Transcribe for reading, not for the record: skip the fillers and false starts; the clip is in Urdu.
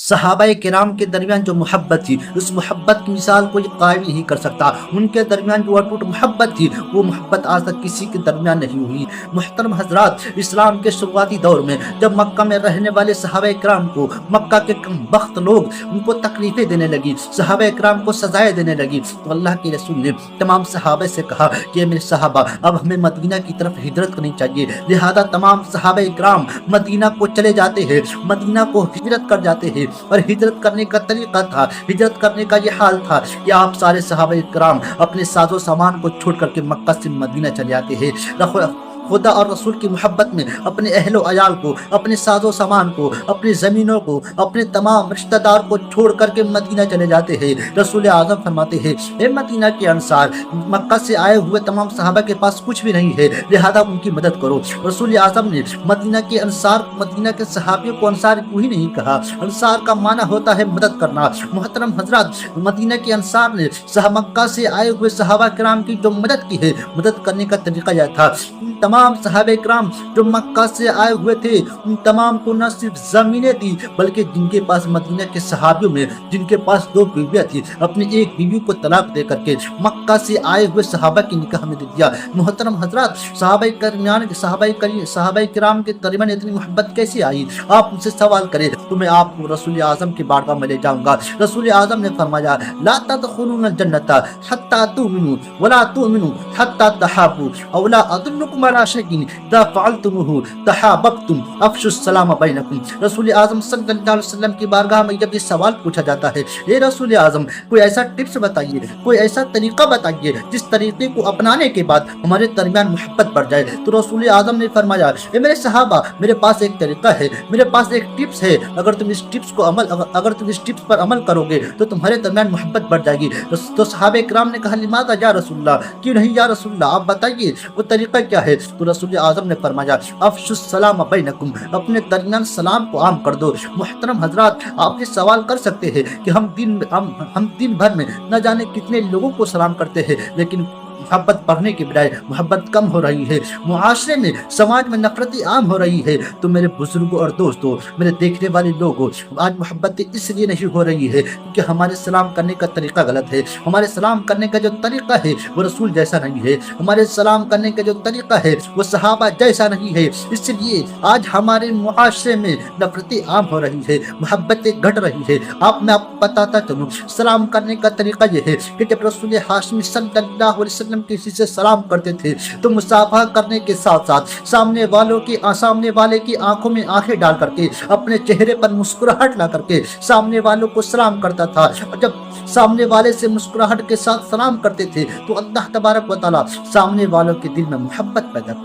صحابہ کرام کے درمیان جو محبت تھی، اس محبت کی مثال کوئی قائم نہیں کر سکتا۔ ان کے درمیان جو اٹوٹ محبت تھی، وہ محبت آج تک کسی کے درمیان نہیں ہوئی۔ محترم حضرات، اسلام کے شروعاتی دور میں جب مکہ میں رہنے والے صحابہ کرام کو مکہ کے کم بخت لوگ ان کو تکلیفیں دینے لگی، صحابہ کرام کو سزائیں دینے لگی، تو اللہ کے رسول نے تمام صحابہ سے کہا کہ میرے صحابہ، اب ہمیں مدینہ کی طرف ہجرت کرنی چاہیے۔ لہذا تمام صحابہ کرام مدینہ کو چلے جاتے ہیں، مدینہ کو ہجرت کر جاتے ہیں۔ اور ہجرت کرنے کا طریقہ تھا، ہجرت کرنے کا یہ حال تھا کہ آپ سارے صحابہ کرام اپنے ساز و سامان کو چھوڑ کر کے مکہ سے مدینہ چلے آتے ہیں۔ خدا اور رسول کی محبت میں اپنے اہل و عیال کو، اپنے ساز و سامان کو، اپنی زمینوں کو، اپنے تمام رشتہ دار کو چھوڑ کر کے مدینہ چلے جاتے ہیں۔ رسول اعظم فرماتے ہیں، اے مدینہ کے انصار، مکہ سے آئے ہوئے تمام صحابہ کے پاس کچھ بھی نہیں ہے، لہذا ان کی مدد کرو۔ رسول اعظم نے مدینہ کے انصار، مدینہ کے صحابیوں کو انصار کیوں ہی نہیں کہا؟ انصار کا معنی ہوتا ہے مدد کرنا۔ محترم حضرات، مدینہ کے انصار نے مکہ سے آئے ہوئے صحابہ کرام کی جو مدد کی ہے، مدد کرنے کا طریقہ یہ تھا، تمام صحابہ کرام جو مکہ سے آئے ہوئے تھے، ان تمام کو نہ صرف زمینیں دی، بلکہ جن کے پاس مدینہ کے صحابیوں میں جن کے پاس 2 بیویاں تھیں، اپنی ایک بیوی کو طلاق دے کر کے مکہ سے آئے ہوئے صحابہ کی نکاح میں دے دیا۔ محترم حضرات، صحابہ کرام کے درمیان اتنی محبت کیسے آئی؟ آپ مجھ سے سوال کریں تو میں آپ کو رسول اعظم کی بارگاہ میں لے جاؤں گا۔ رسول اعظم نے فرمایا، لا تدخلون الجنۃ حتی تؤمنوا ولا تؤمنوا حتی تحابوا او لا ادلکم علی شیء اذا فعلتموه تحاببتم افشوا السلام بینکم۔ رسول اعظم صلی اللہ علیہ وسلم کی بارگاہ میں جب یہ سوال پوچھا جاتا ہے، اے رسول اعظم، کوئی ایسا ٹپس بتائیے، کوئی ایسا طریقہ بتائیے جس طریقے کو اپنانے کے بعد ہمارے درمیان محبت بڑھ جائے، تو رسول اعظم نے فرمایا، اے میرے صحابہ، میرے پاس ایک طریقہ ہے، میرے پاس ایک ٹپس ہے، اگر تم اس ٹپس پر عمل کرو گے تو تمہارے درمیان محبت بڑھ جائے گی۔ تو صحابہ کرام نے کہا، لماذا یا رسول اللہ، کیوں نہیں یا رسول اللہ، آپ بتائیے وہ طریقہ کیا ہے؟ تو رسول اعظم نے فرمایا، افشوا السلام بینکم، اپنے درمیان سلام کو عام کر دو۔ محترم حضرات، آپ یہ سوال کر سکتے ہیں کہ ہم دن بھر میں نہ جانے کتنے لوگوں کو سلام کرتے ہیں، لیکن محبت بڑھنے کے بجائے محبت کم ہو رہی ہے، معاشرے میں، سماج میں نفرتیں عام ہو رہی ہے۔ تو میرے بزرگوں اور دوستوں، میرے دیکھنے والے لوگوں، آج محبت اس لیے نہیں ہو رہی ہے کہ ہمارے سلام کرنے کا طریقہ غلط ہے، ہمارے سلام کرنے کا جو طریقہ ہے وہ رسول جیسا نہیں ہے، ہمارے سلام کرنے کا جو طریقہ ہے وہ صحابہ جیسا نہیں ہے۔ اس لیے آج ہمارے معاشرے میں نفرتیں عام ہو رہی ہے، محبتیں گھٹ رہی ہے۔ آپ میں آپ کو بتاتا چلوں، سلام کرنے کا طریقہ یہ ہے کہ جب رسول ہاشمی صلی اللہ علیہ وسلم کسی سے سلام کرتے تھے تو مصافحہ کرنے کے ساتھ ساتھ سامنے والے کی آنکھوں میں آنکھیں ڈال کر کے، اپنے چہرے پر مسکراہٹ لا کر کے سامنے والوں کو سلام کرتا تھا۔ اور جب سامنے والے سے مسکراہٹ کے ساتھ سلام کرتے تھے تو اللہ تبارک و تعالیٰ سامنے والوں کے دل میں محبت پیدا